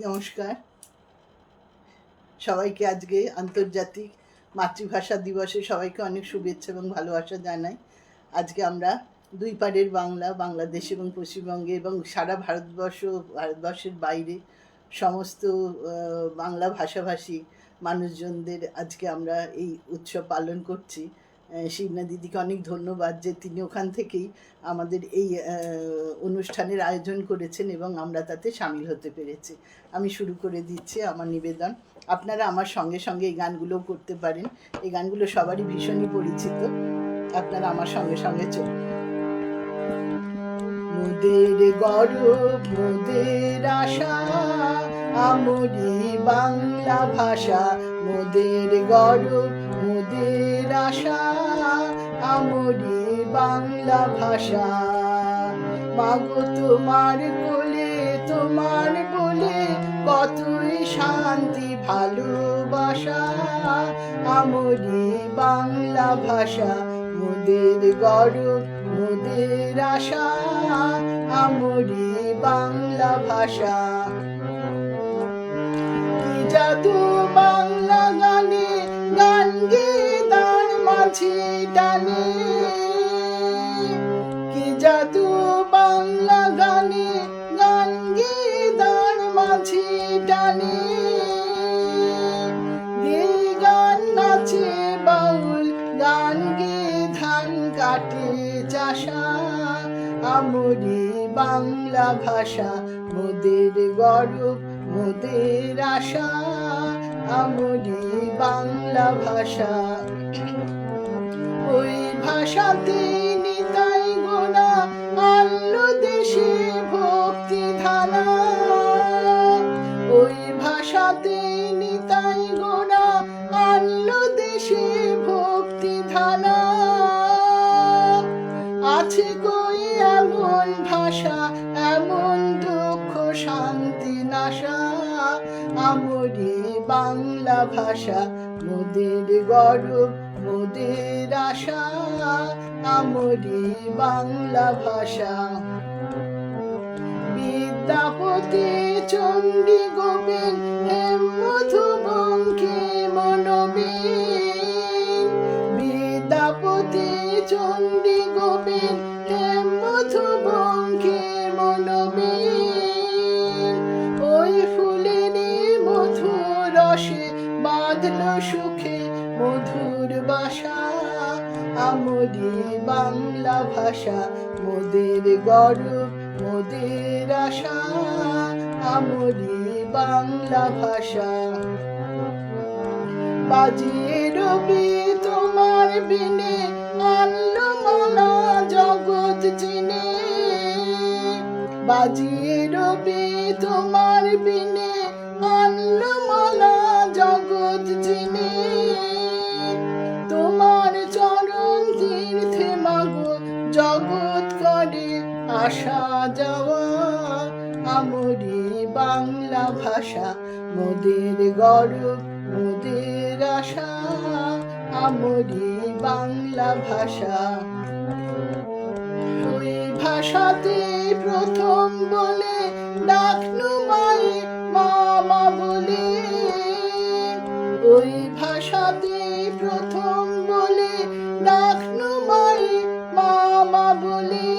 নমস্কার সবাইকে। আজকে আন্তর্জাতিক মাতৃভাষা দিবসে সবাইকে অনেক শুভেচ্ছা এবং ভালোবাসা জানাই। আজকে আমরা দুই পাড়ের বাংলা, বাংলাদেশ এবং পশ্চিমবঙ্গে এবং সারা ভারতবর্ষের বাইরে সমস্ত বাংলা ভাষাভাষী মানুষজনদের আজকে আমরা এই উৎসব পালন করছি। শিবনা দিদিকে অনেক ধন্যবাদ যে তিনি ওখান থেকেই আমাদের এই অনুষ্ঠানের আয়োজন করেছেন এবং আমরা তাতে সামিল হতে পেরেছি। আমি শুরু করে দিচ্ছি আমার নিবেদন। আপনারা আমার সঙ্গে সঙ্গে এই গানগুলোও করতে পারেন। এই গানগুলো সবারই ভীষণই পরিচিত। আপনারা আমার সঙ্গে সঙ্গে চলুন। মোদের গর্ব মোদের আশা আমরি বাংলা ভাষা, মোদের গর্ব মোদের আশা আমরি বাংলা ভাষা। মাগো তোমার কোলে তোমার বলে কতই শান্তি ভালোবাসা, আমরি বাংলা ভাষা মোদের গর্ব মোদের আশা আমরি বাংলা ভাষা। কি জাদু বাংলা গানে গান গে তার মাঝে টানে, কি জাদু বাংলা গানে গান গে তার মাঝে টানে। দিল গান নাচে বাউল গান গে ধান কাটে চাষা, আমরি বাংলা ভাষা মোদের গর্ব মোদের আশা আমরি বাংলা ভাষা। ওই ভাষাতে নিতাই গোনা আনলো দেশে ভক্তি ধানা, ওই ভাষাতে নিতাই গোনা আনলো দেশে ভক্তি ধানা। আছে কই এমন ভাষা এমন দুঃখ শান্তি নাশা, আমরি বাংলা ভাষা মোদের গর্ব মোদের আশা আমরি বাংলা ভাষা। বিদ্যাপতি চণ্ডী গোবিন হেম মধুবঙ্কে মনোবীন, বিদ্যাপতি চণ্ডী গোবিন হেম মধুবঙ্কে মনোবীন। ওই ফুলেরই মধুর রসে বাঁধল সুখে মধুর বাসা, আমরি বাংলা ভাষা মোদের গর্ব মোদের আশা আমরি বাংলা ভাষা। বাজিয়ে রবি তোমার বিনে আনলো মালা জগৎ চিনে, বাজিয়ে রবি তোমার বিনে আনলো মালা জগৎ চিনে। তোমার চরণ তীর্থে মাগো জগৎ করে আসা যাওয়া, আমরি বাংলা ভাষা মোদের গর্ব মোদের আশা আমরি বাংলা ভাষা। ওই ভাষাতে প্রথম বলে ডাকনু মায়ে মামা বলে, ওই ভাষাতে প্রথম বলে ডাকনু মায়ে মামা বলে।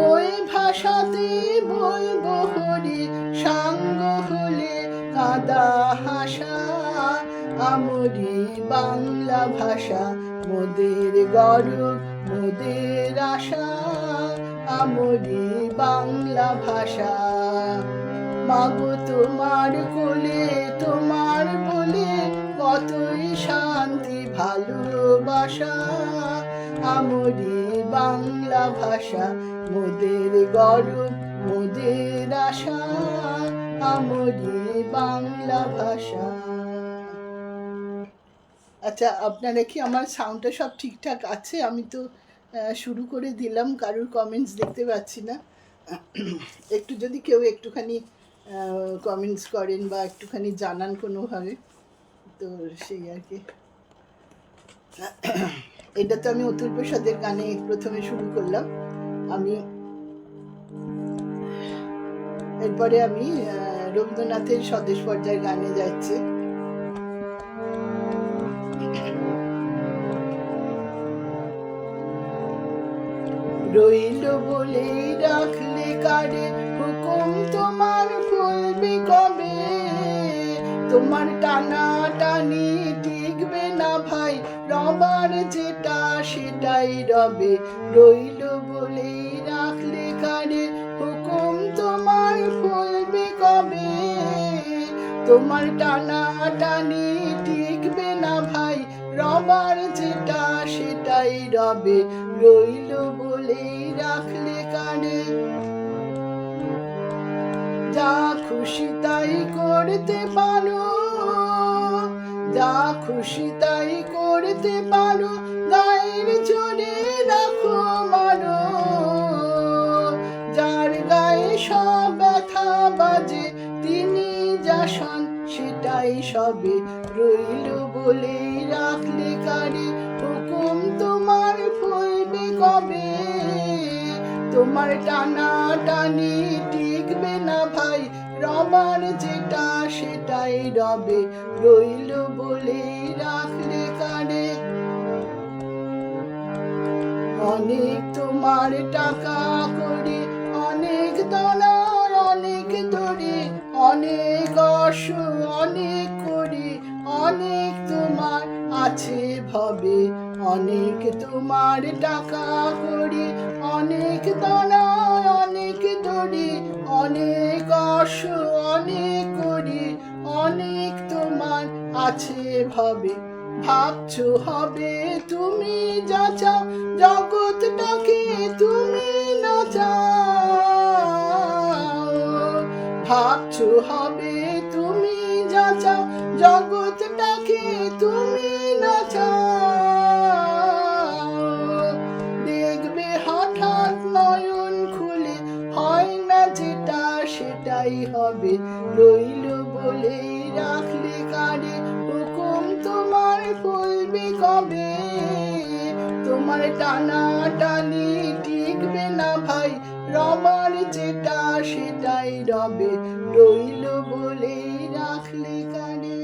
ওই ভাষাতে বলবো হরি সাঙ্গ হলে কাদা হাসা, আমরি বাংলা ভাষা মোদের গর্ব মোদের আশা আমরি বাংলা ভাষা। মাগো তোমার কোলে তোমার বলে কতই শান্তি ভালোবাসা, আমরি বাংলা ভাষা মোদের গর্ব মোদের আশা আমরি বাংলা ভাষা। আচ্ছা, আপনারা কি আমার সাউন্ডটা সব ঠিকঠাক আছে? আমি তো শুরু করে দিলাম, কারোর কমেন্টস দেখতে পাচ্ছি না। একটু যদি কেউ একটুখানি কমেন্টস করেন বা একটুখানি জানান কোনোভাবে, তো সেই আর কি। এটা তো আমি অতুল প্রসাদের গানে প্রথমে শুরু করলাম। আমি এরপরে আমি রবীন্দ্রনাথের স্বদেশ পর্যায়ের গানে যাচ্ছি। রইল বলে রাখলে কারে হুকুম তোমার ফলবে কবে, তোমার টানা টানি টিকবে না ভাই, রবার যেটা সেটাই রবে। রইল বলে রাখলে কারে হুকুম তোমার ফলবে কবে, তোমার টানা টানি টিকবে না ভাই, রবার যেটা সেটাই রবে। রইল বলে রাখলে কারে যা খুশি তাই করতে পারো, যা খুশি তাই করতে পারো, গায়ের জোরে রাখো মারো, যার গায়ে সব ব্যথা বাজে তিনি যা শোন সেটাই সবে। রইল বলে রাখলে কারে হুকুম তোমার ফলবে কবে, তোমার টানা টানি টিকবে না ভাই, রবার যেটা সেটাই রবে। রইল বলে রাখলে কারে অনেক তোমার টাকা করে, অনেক দলার অনেক দড়ি, অনেক অর্শ অনেক করি, অনেক তোমার আছে ভবে। অনেক তোমার টাকা করি, অনেক দলার অনেক দড়ি, অনেক অর্শ অনেক করি, অনেক তোমার আছে ভবে। ভাবছো হবে তুমি যা চাও, জগৎটাকে তুমি না চাও। ভাবছো হবে তুমি যা চাও, জগৎটাকে তুমি না চাও। দেখবে হঠাৎ নয়ন খুলে হয় না যেটা সেটাই হবে। রইল বলে রাখলে কারে হুকুম তোমার ফলবে কবে, তোমার টানা টানি টিকবে না ভাই, রবার যেটা সেটাই রবে। রইল বলে রাখলে কারে।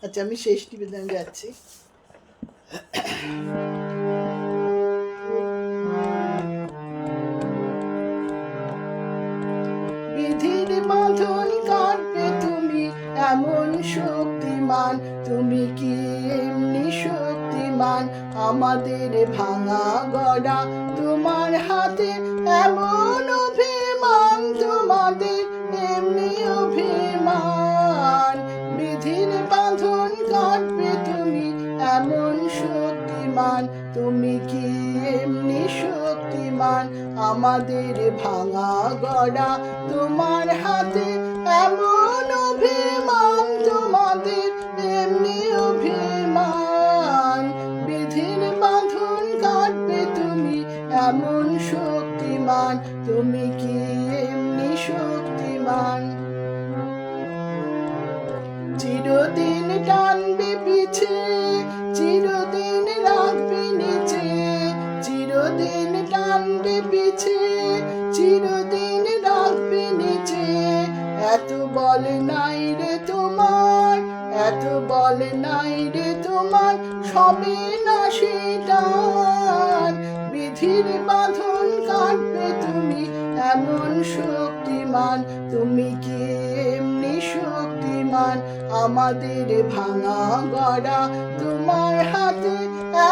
আচ্ছা, আমি শেষ নিবেদন যাচ্ছি। বিধির বাঁধন কাটবে তুমি এমন শক্তিমান, তুমি কি এমনি শক্তিমান, আমাদের ভাঙা গড়া তোমার হাতে এমন অভিমান, তোমাদের এমনি অভিমান। বিধির বাঁধন কাটবে তুমি এমন শক্তিমান, তুমি কি এমনি শক্তিমান, আমাদের ভাঙা গড়া তোমার হাতে এমন অভিমান, তোমাদের এমনি অভিমান। বিধির বাঁধন কাটবে তুমি এমন শক্তিমান, তুমি কি এমনি শক্তিমান। চিরদিন টানবে পিছে, চিরদিন রাখবে নিচে, চিরদিন টানবে পিছে, চিরদিন রাখবে নিচে। এত বল নাই রে তোমার, এত বল নাই রে তোমার, সবে না সেটার। বিধির বাঁধন কাটবে তুমি এমন শক্তিমান, তুমি কি এমনি শক্তিমান, আমাদের ভাঙা গড়া তোমার হাতে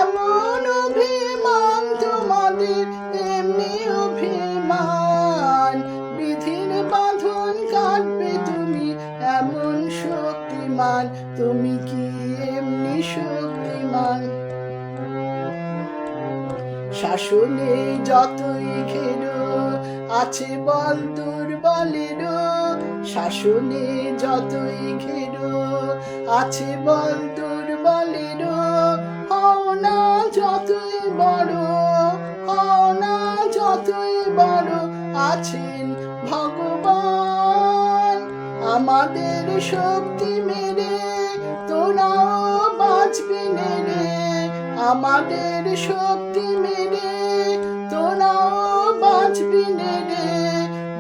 এমন অভিমান, তোমাদের এমনি অভিমান। বিধির বাঁধন কাটবে তুমি এমন শক্তিমান, তুমি কি এমনি শক্তিমান। শাসনে যতই ঘেরো আছে বল দুর্বলেরও, শাসনে যতই ঘেরো আছে বল দুর্বলেরও। হও না যতই বড়, হও না যতই বড়, আছেন ভগবান। আমাদের শক্তি মেরে তোরাও বাঁচবি রে, আমাদের শক্তি মেরে তোরা জীবনাও বাঁচবি নে রে,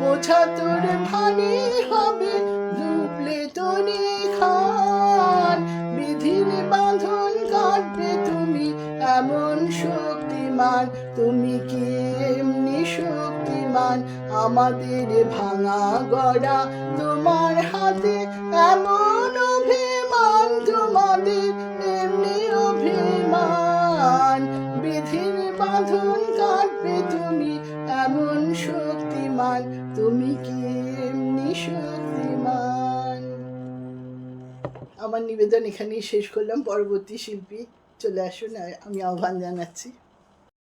বোঝা তোর ভারী হবে ডুবলে তরি খান। বিধির বাঁধন কাটবে তুমি এমন শক্তিমান, তুমি কি এমনি শক্তিমান? আমাদের ভাঙা গড়া তোমার হাতে, এমন অভিমান তোমাদের এমনি অভিমান। বিধির বাঁধন কাটবে তুমি এমন শক্তিমান, তুমি কি এমনি শক্তিমান? আমার নিবেদন এখানেই শেষ করলাম। পরবর্তী শিল্পী চলে আসুন, আমি আহ্বান জানাচ্ছি।